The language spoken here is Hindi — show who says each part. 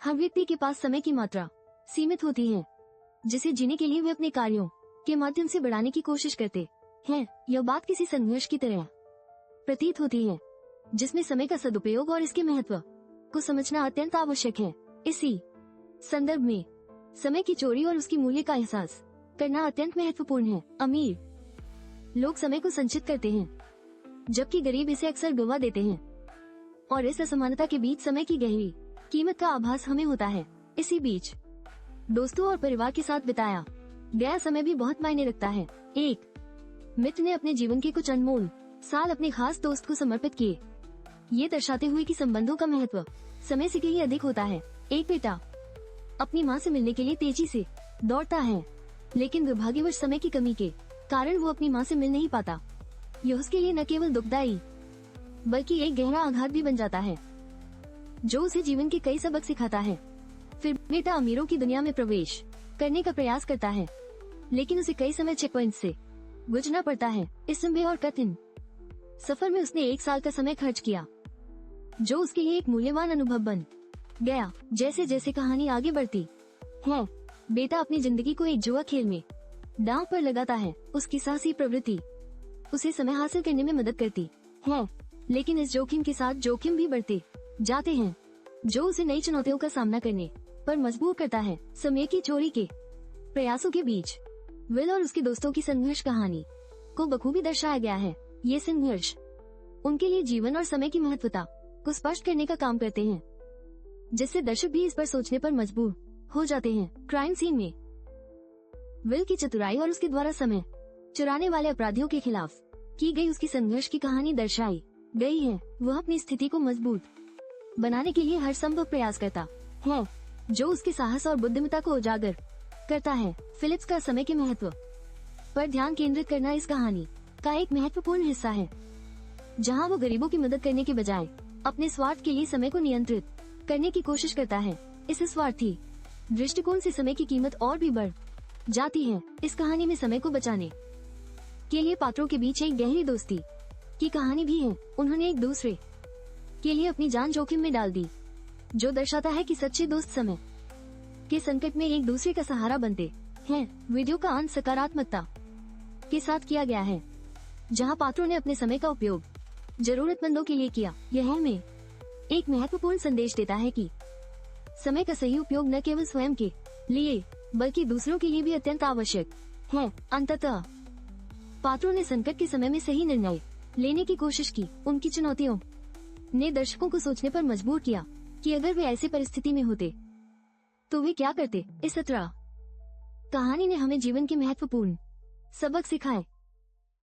Speaker 1: हर व्यक्ति के पास समय की मात्रा सीमित होती है, जिसे जीने के लिए वे अपने कार्यों के माध्यम से बढ़ाने की कोशिश करते हैं। यह बात किसी संघर्ष की तरह प्रतीत होती है, जिसमें समय का सदुपयोग और इसके महत्व को समझना अत्यंत आवश्यक है। इसी संदर्भ में समय की चोरी और उसकी मूल्य का एहसास करना अत्यंत महत्वपूर्ण है। अमीर लोग समय को संचित करते हैं, जबकि गरीब इसे अक्सर गंवा देते हैं, और इस असमानता के बीच समय की गहरी कीमत का आभास हमें होता है। इसी बीच दोस्तों और परिवार के साथ बिताया गया समय भी बहुत मायने रखता है। एक मित्र ने अपने जीवन के कुछ अनमोल साल अपने खास दोस्त को समर्पित किए, ये दर्शाते हुए कि संबंधों का महत्व समय से कहीं अधिक होता है। एक बेटा अपनी माँ से मिलने के लिए तेजी से दौड़ता है, लेकिन दुर्भाग्यवश समय की कमी के कारण वो अपनी माँ से मिल नहीं पाता। यह उसके लिए न केवल दुखदायी बल्कि एक गहरा आघात भी बन जाता है, जो उसे जीवन के कई सबक सिखाता है। फिर बेटा अमीरों की दुनिया में प्रवेश करने का प्रयास करता है, लेकिन उसे कई समय चेक पॉइंट से गुजरना पड़ता है। इस लंबे और कठिन सफर में उसने 1 साल का समय खर्च किया, जो उसके लिए एक मूल्यवान अनुभव बन गया। जैसे जैसे कहानी आगे बढ़ती है, बेटा अपनी जिंदगी को एक जुआ खेल में दांव पर लगाता है। उसकी साहसी प्रवृत्ति उसे समय हासिल करने में मदद करती है, लेकिन इस जोखिम के साथ जोखिम भी बढ़ते जाते हैं, जो उसे नई चुनौतियों का सामना करने पर मजबूर करता है। समय की चोरी के प्रयासों के बीच विल और उसके दोस्तों की संघर्ष कहानी को बखूबी दर्शाया गया है। ये संघर्ष उनके लिए जीवन और समय की महत्वता को स्पष्ट करने का काम करते हैं, जिससे दर्शक भी इस पर सोचने पर मजबूर हो जाते हैं। क्राइम सीन में विल की चतुराई और उसके द्वारा समय चुराने वाले अपराधियों के खिलाफ की गई उसकी संघर्ष की कहानी दर्शाई गई है। वह अपनी स्थिति को मजबूत बनाने के लिए हर संभव प्रयास करता है, जो उसके साहस और बुद्धिमत्ता को उजागर करता है। फिलिप्स का समय के महत्व पर ध्यान केंद्रित करना इस कहानी का एक महत्वपूर्ण हिस्सा है, जहां वो गरीबों की मदद करने के बजाय अपने स्वार्थ के लिए समय को नियंत्रित करने की कोशिश करता है। इस स्वार्थी दृष्टिकोण से समय की कीमत और भी बढ़ जाती है। इस कहानी में समय को बचाने के लिए पात्रों के बीच एक गहरी दोस्ती की कहानी भी है। उन्होंने एक दूसरे के लिए अपनी जान जोखिम में डाल दी, जो दर्शाता है कि सच्चे दोस्त समय के संकट में एक दूसरे का सहारा बनते हैं। वीडियो का अंत सकारात्मकता के साथ किया गया है, जहां पात्रों ने अपने समय का उपयोग जरूरतमंदों के लिए किया। यह हमें एक महत्वपूर्ण संदेश देता है कि समय का सही उपयोग न केवल स्वयं के लिए बल्कि दूसरों के लिए भी अत्यंत आवश्यक है। अंततः पात्रों ने संकट के समय में सही निर्णय लेने की कोशिश की। उनकी चुनौतियों ने दर्शकों को सोचने पर मजबूर किया कि अगर वे ऐसी परिस्थिति में होते तो वे क्या करते। इस तरह कहानी ने हमें जीवन के महत्वपूर्ण सबक सिखाए,